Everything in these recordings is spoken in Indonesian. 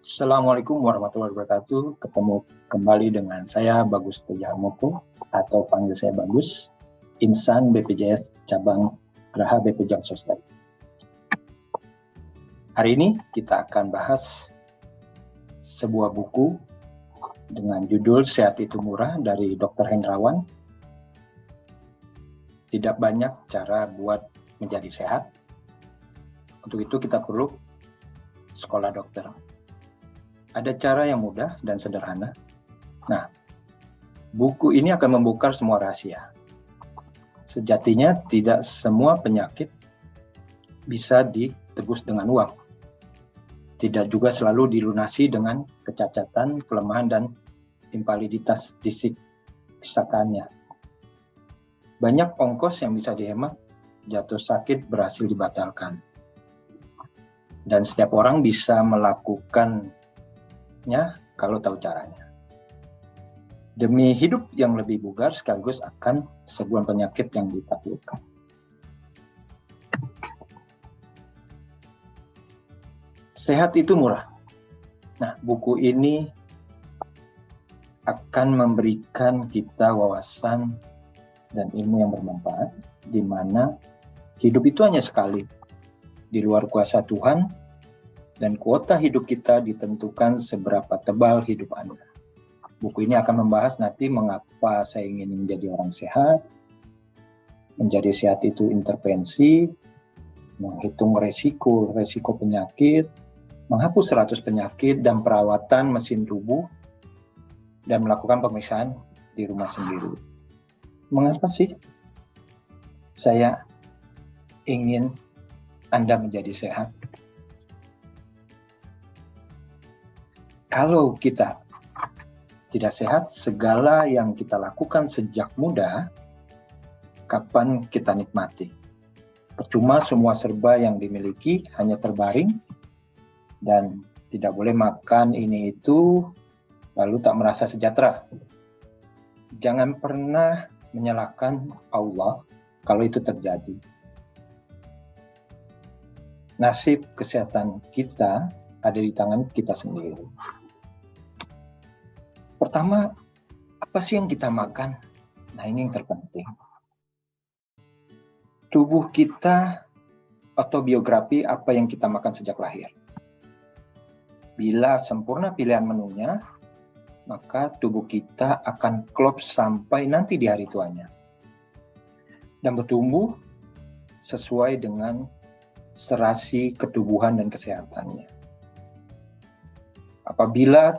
Assalamualaikum warahmatullahi wabarakatuh. Ketemu kembali dengan saya Bagus Tejahamoko atau panggil saya Bagus, Insan BPJS Cabang Geraha BPJS Sostek. Hari ini kita akan bahas sebuah buku dengan judul Sehat Itu Murah dari Dr. Hendrawan. Tidak banyak cara buat menjadi sehat. Untuk itu kita perlu sekolah dokter. Ada cara yang mudah dan sederhana. Nah, buku ini akan membongkar semua rahasia. Sejatinya tidak semua penyakit bisa ditebus dengan uang. Tidak juga selalu dilunasi dengan kecacatan, kelemahan, dan invaliditas fisik pisakannya. Banyak ongkos yang bisa dihemat, jatuh sakit berhasil dibatalkan. Dan setiap orang bisa melakukannya kalau tahu caranya. Demi hidup yang lebih bugar sekaligus akan sebuah penyakit yang ditaklukkan. Sehat itu murah. Nah, buku ini akan memberikan kita wawasan dan ilmu yang bermanfaat, di mana hidup itu hanya sekali, di luar kuasa Tuhan, dan kuota hidup kita ditentukan seberapa tebal hidup Anda. Buku ini akan membahas nanti mengapa saya ingin menjadi orang sehat, menjadi sehat itu intervensi, menghitung resiko penyakit, menghapus 100 penyakit dan perawatan mesin tubuh, dan melakukan pemeriksaan di rumah sendiri. Mengapa sih saya ingin Anda menjadi sehat? Kalau kita tidak sehat, segala yang kita lakukan sejak muda, kapan kita nikmati? Percuma semua serba yang dimiliki hanya terbaring, dan tidak boleh makan ini itu, lalu tak merasa sejahtera. Jangan pernah menyalahkan Allah kalau itu terjadi. Nasib kesehatan kita ada di tangan kita sendiri. Pertama, apa sih yang kita makan? Nah, ini yang terpenting. Tubuh kita autobiografi apa yang kita makan sejak lahir. Bila sempurna pilihan menunya, maka tubuh kita akan klop sampai nanti di hari tuanya. Dan bertumbuh sesuai dengan serasi ketubuhan dan kesehatannya. Apabila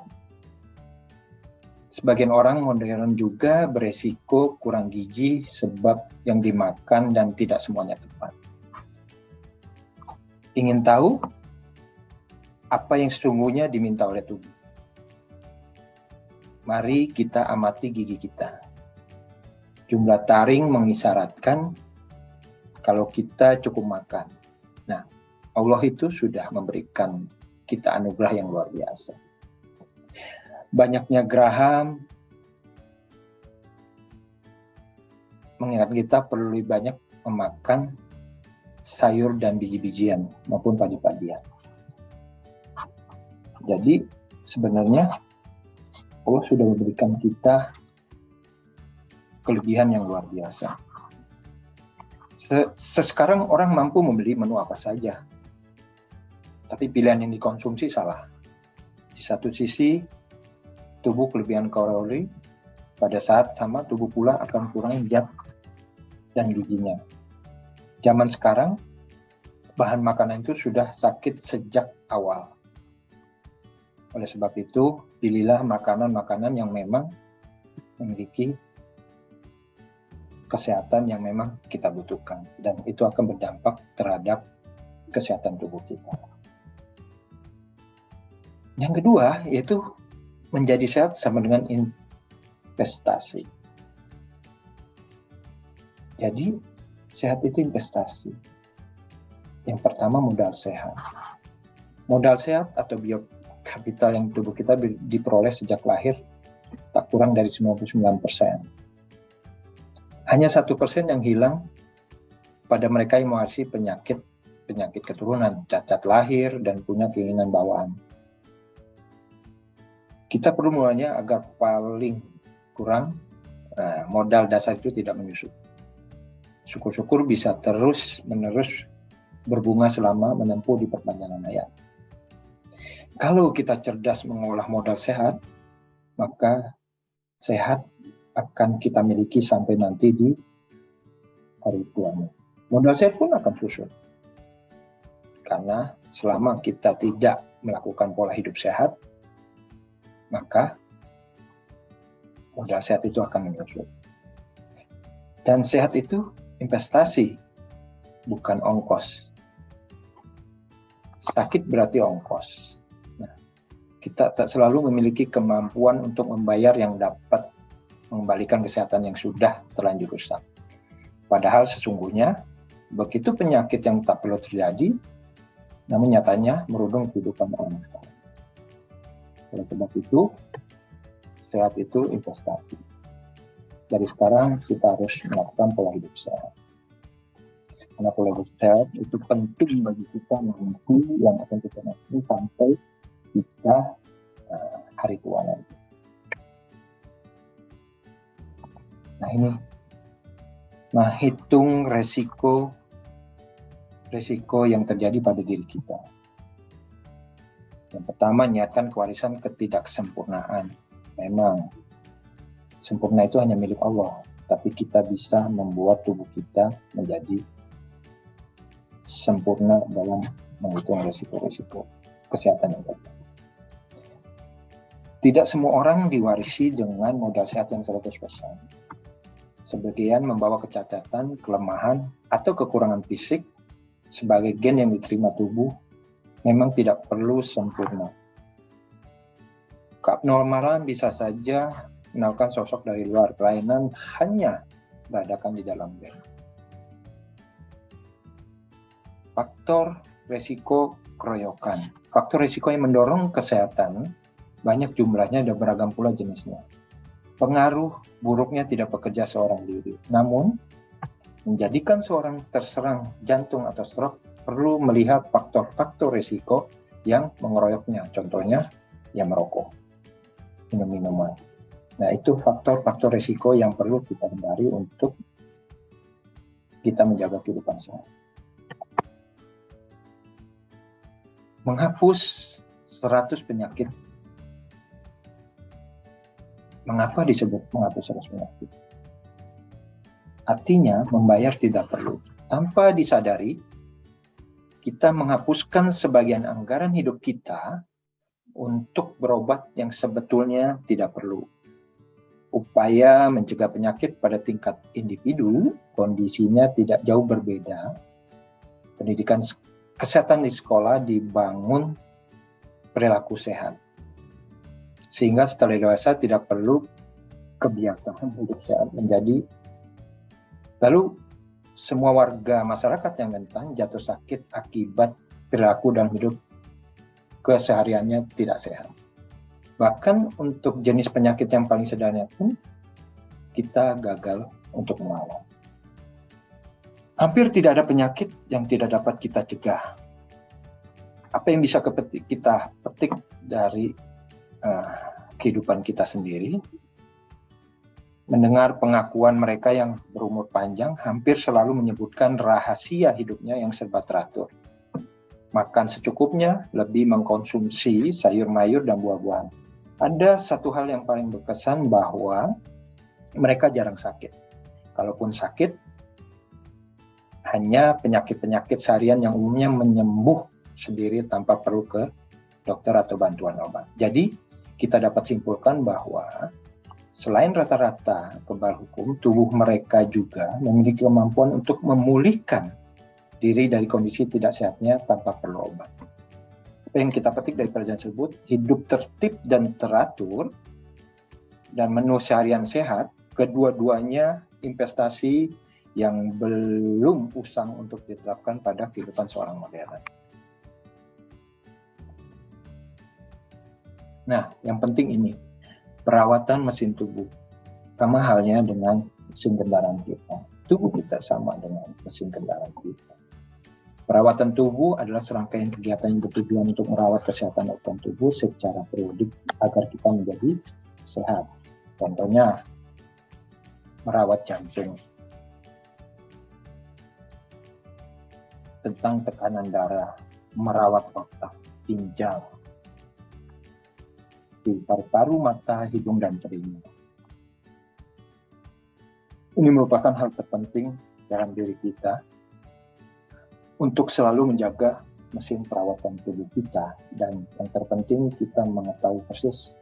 sebagian orang modern juga beresiko kurang gizi sebab yang dimakan dan tidak semuanya tepat. Ingin tahu apa yang sesungguhnya diminta oleh tubuh? Mari kita amati gigi kita. Jumlah taring mengisyaratkan kalau kita cukup makan. Nah, Allah itu sudah memberikan kita anugerah yang luar biasa. Banyaknya geraham mengingat kita perlu lebih banyak memakan sayur dan biji-bijian maupun padi-padian. Jadi sebenarnya Allah sudah memberikan kita kelebihan yang luar biasa. Sekarang orang mampu membeli menu apa saja, tapi pilihan yang dikonsumsi salah. Di satu sisi, tubuh kelebihan kalori, pada saat sama tubuh pula akan kurang zat dan gizinya. Zaman sekarang, bahan makanan itu sudah sakit sejak awal. Oleh sebab itu, pilihlah makanan-makanan yang memang memiliki kesehatan yang memang kita butuhkan. Dan itu akan berdampak terhadap kesehatan tubuh kita. Yang kedua, yaitu menjadi sehat sama dengan investasi. Jadi, sehat itu investasi. Yang pertama, modal sehat. Modal sehat atau biokapital yang tubuh kita diperoleh sejak lahir tak kurang dari 99%. Hanya 1% yang hilang pada mereka yang mengalami penyakit keturunan, cacat lahir, dan punya keinginan bawaan. Kita perlu mulainya agar paling kurang modal dasar itu tidak menyusut. Syukur-syukur bisa terus-menerus berbunga selama menempuh di perpanjangan hayat. Kalau kita cerdas mengolah modal sehat, maka sehat akan kita miliki sampai nanti di hari tuanya. Modal sehat pun akan susut. Karena selama kita tidak melakukan pola hidup sehat, maka modal sehat itu akan menyusut. Dan sehat itu investasi, bukan ongkos. Sakit berarti ongkos. Nah, kita tak selalu memiliki kemampuan untuk membayar yang dapat mengembalikan kesehatan yang sudah terlanjur rusak. Padahal sesungguhnya, begitu penyakit yang tak perlu terjadi, namun nyatanya merundung kehidupan orang. Oleh sebab itu, sehat itu investasi. Dari sekarang kita harus melakukan pola hidup sehat. Karena pola hidup sehat itu penting bagi kita nanti yang akan kita lakukan sampai kita hari tua nanti. Nah ini, hitung resiko yang terjadi pada diri kita. Yang pertama, niatkan kewarisan ketidaksempurnaan. Memang sempurna itu hanya milik Allah, tapi kita bisa membuat tubuh kita menjadi sempurna dalam menghitung resiko-resiko kesehatan yang baik. Tidak semua orang diwarisi dengan modal sehat yang 100%. Sebagian membawa kecacatan, kelemahan, atau kekurangan fisik sebagai gen yang diterima tubuh memang tidak perlu sempurna. Keabnormalan bisa saja menawarkan sosok dari luar, kelainan hanya beradakan di dalam gen. Faktor resiko keroyokan. Faktor resiko yang mendorong kesehatan banyak jumlahnya dan beragam pula jenisnya. Pengaruh buruknya tidak bekerja seorang diri. Namun, menjadikan seorang terserang jantung atau stroke perlu melihat faktor-faktor resiko yang mengeroyoknya. Contohnya, ya merokok, minum minuman. Nah, itu faktor-faktor resiko yang perlu kita hindari untuk kita menjaga kehidupan sehat. Menghapus 100 penyakit. Mengapa disebut menghapus 100 penyakit? Artinya, membayar tidak perlu. Tanpa disadari, kita menghapuskan sebagian anggaran hidup kita untuk berobat yang sebetulnya tidak perlu. Upaya mencegah penyakit pada tingkat individu, kondisinya tidak jauh berbeda. Pendidikan kesehatan di sekolah dibangun perilaku sehat. Sehingga setelah dewasa tidak perlu kebiasaan hidup sehat menjadi. Lalu semua warga masyarakat yang rentan jatuh sakit akibat perilaku dan hidup kesehariannya tidak sehat. Bahkan untuk jenis penyakit yang paling sederhana pun kita gagal untuk melawan. Hampir tidak ada penyakit yang tidak dapat kita cegah. Apa yang bisa kita petik dari kehidupan kita sendiri? Mendengar pengakuan mereka yang berumur panjang hampir selalu menyebutkan rahasia hidupnya yang serba teratur. Makan secukupnya, lebih mengkonsumsi sayur mayur dan buah-buahan. Ada satu hal yang paling berkesan bahwa mereka jarang sakit. Kalaupun sakit, hanya penyakit-penyakit seharian yang umumnya menyembuh sendiri tanpa perlu ke dokter atau bantuan obat. Jadi, kita dapat simpulkan bahwa selain rata-rata kebal hukum, tubuh mereka juga memiliki kemampuan untuk memulihkan diri dari kondisi tidak sehatnya tanpa perlu obat. Apa yang kita petik dari pelajaran tersebut, hidup tertib dan teratur, dan menu seharian sehat, kedua-duanya investasi yang belum usang untuk diterapkan pada kehidupan seorang modern. Nah, yang penting ini, perawatan mesin tubuh. Sama halnya dengan mesin kendaraan kita. Tubuh kita sama dengan mesin kendaraan kita. Perawatan tubuh adalah serangkaian kegiatan yang bertujuan untuk merawat kesehatan organ tubuh secara periodik agar kita menjadi sehat. Contohnya, merawat jantung, tentang tekanan darah, merawat otak, ginjal, di paru-paru, mata, hidung, dan telinga. Ini merupakan hal terpenting dalam diri kita untuk selalu menjaga mesin perawatan tubuh kita, dan yang terpenting kita mengetahui persis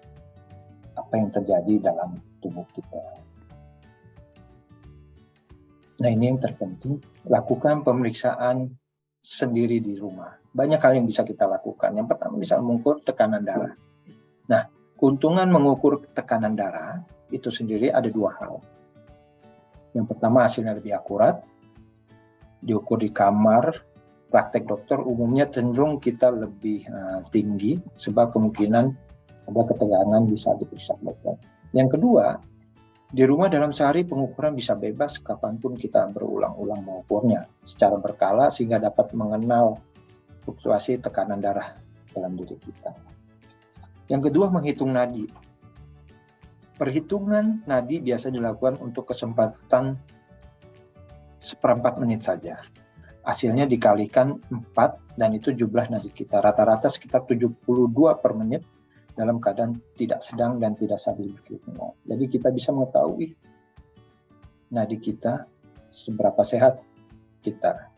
apa yang terjadi dalam tubuh kita. Nah, ini yang terpenting, lakukan pemeriksaan sendiri di rumah. Banyak hal yang bisa kita lakukan. Yang pertama, bisa mengukur tekanan darah. Nah, keuntungan mengukur tekanan darah itu sendiri ada dua hal. Yang pertama, hasilnya lebih akurat. Diukur di kamar praktek dokter, umumnya cenderung kita lebih tinggi, sebab kemungkinan ada ketegangan bisa diperiksa dokter. Yang kedua, di rumah dalam sehari pengukuran bisa bebas kapanpun kita berulang-ulang mengukurnya secara berkala sehingga dapat mengenal fluktuasi tekanan darah dalam diri kita. Yang kedua, menghitung nadi. Perhitungan nadi biasa dilakukan untuk kesempatan 1/4 menit saja. Hasilnya dikalikan 4 dan itu jumlah nadi kita. Rata-rata sekitar 72 per menit dalam keadaan tidak sedang dan tidak stabil berkeringat. Jadi kita bisa mengetahui nadi kita seberapa sehat kita.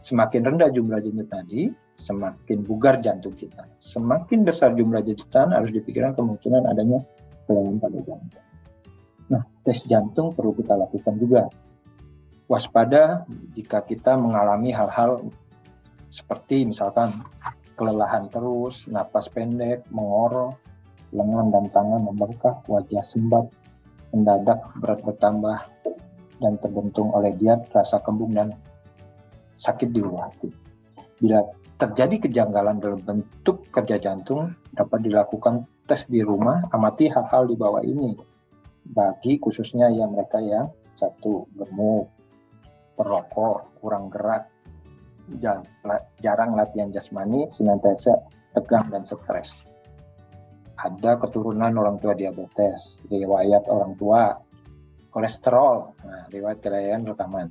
Semakin rendah jumlah denyut nadi, semakin bugar jantung kita. Semakin besar jumlah denyutan, harus dipikirkan kemungkinan adanya kelainan pada jantung. Nah, tes jantung perlu kita lakukan juga. Waspada jika kita mengalami hal-hal seperti misalkan kelelahan terus, napas pendek, mengorok, lengan dan tangan membengkak, wajah sembab, mendadak berat bertambah, dan terbentung oleh diat, rasa kembung dan sakit di ulu hati. Bila terjadi kejanggalan dalam bentuk kerja jantung, dapat dilakukan tes di rumah. Amati hal-hal di bawah ini, bagi khususnya yang mereka yang satu, gemuk, perokok, kurang gerak, jarang latihan jasmani, senantiasa tegang dan stres. Ada keturunan orang tua diabetes, riwayat orang tua kolesterol, riwayat kelainan rekaman.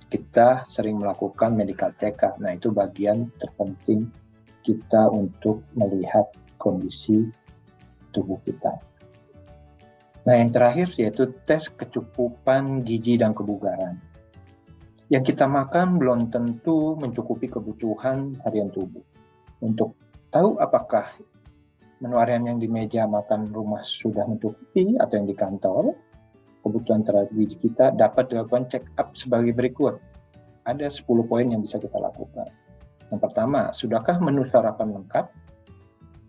Kita sering melakukan medical check-up. Nah, itu bagian terpenting kita untuk melihat kondisi tubuh kita. Nah, yang terakhir yaitu tes kecukupan gizi dan kebugaran. Yang kita makan belum tentu mencukupi kebutuhan harian tubuh. Untuk tahu apakah menu harian yang di meja makan rumah sudah mencukupi atau yang di kantor, kebutuhan terhadap gizi kita dapat dilakukan check up sebagai berikut. Ada 10 poin yang bisa kita lakukan. Yang pertama, sudahkah menu sarapan lengkap?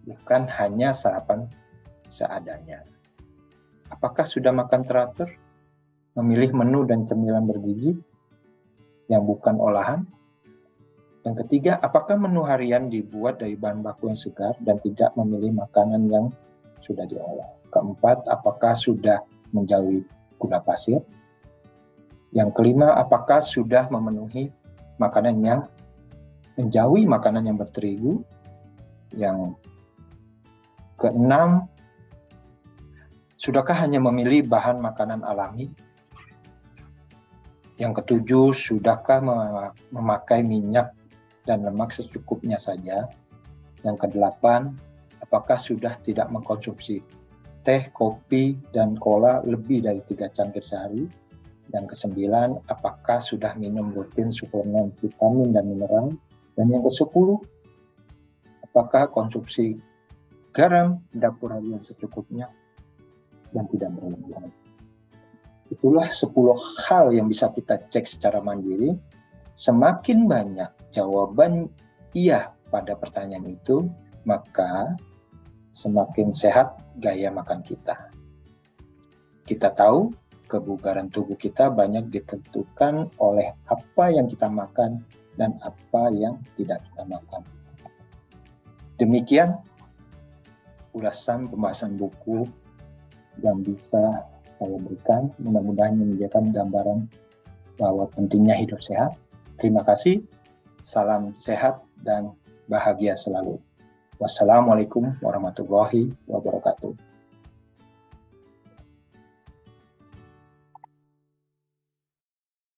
Bukan hanya sarapan seadanya. Apakah sudah makan teratur? Memilih menu dan cemilan bergizi yang bukan olahan. Yang ketiga, apakah menu harian dibuat dari bahan baku yang segar dan tidak memilih makanan yang sudah diolah. Keempat, apakah sudah menjauhi gula pasir. Yang kelima, apakah sudah memenuhi makanan yang menjauhi makanan yang berterigu. Yang keenam, sudahkah hanya memilih bahan makanan alami. Yang ketujuh, sudahkah memakai minyak dan lemak secukupnya saja. Yang kedelapan, apakah sudah tidak mengkonsumsi teh, kopi, dan cola lebih dari 3 cangkir sehari. Dan kesembilan, apakah sudah minum rutin suplemen vitamin dan mineral. Dan yang ke-10, apakah konsumsi garam dapur harian secukupnya dan tidak berlebihan. Itulah 10 hal yang bisa kita cek secara mandiri. Semakin banyak jawaban iya pada pertanyaan itu, maka semakin sehat gaya makan kita. Kita tahu kebugaran tubuh kita banyak ditentukan oleh apa yang kita makan dan apa yang tidak kita makan. Demikian ulasan pembahasan buku yang bisa saya berikan, mudah-mudahan menyediakan gambaran bahwa pentingnya hidup sehat. Terima kasih. Salam sehat dan bahagia selalu. Wassalamualaikum warahmatullahi wabarakatuh.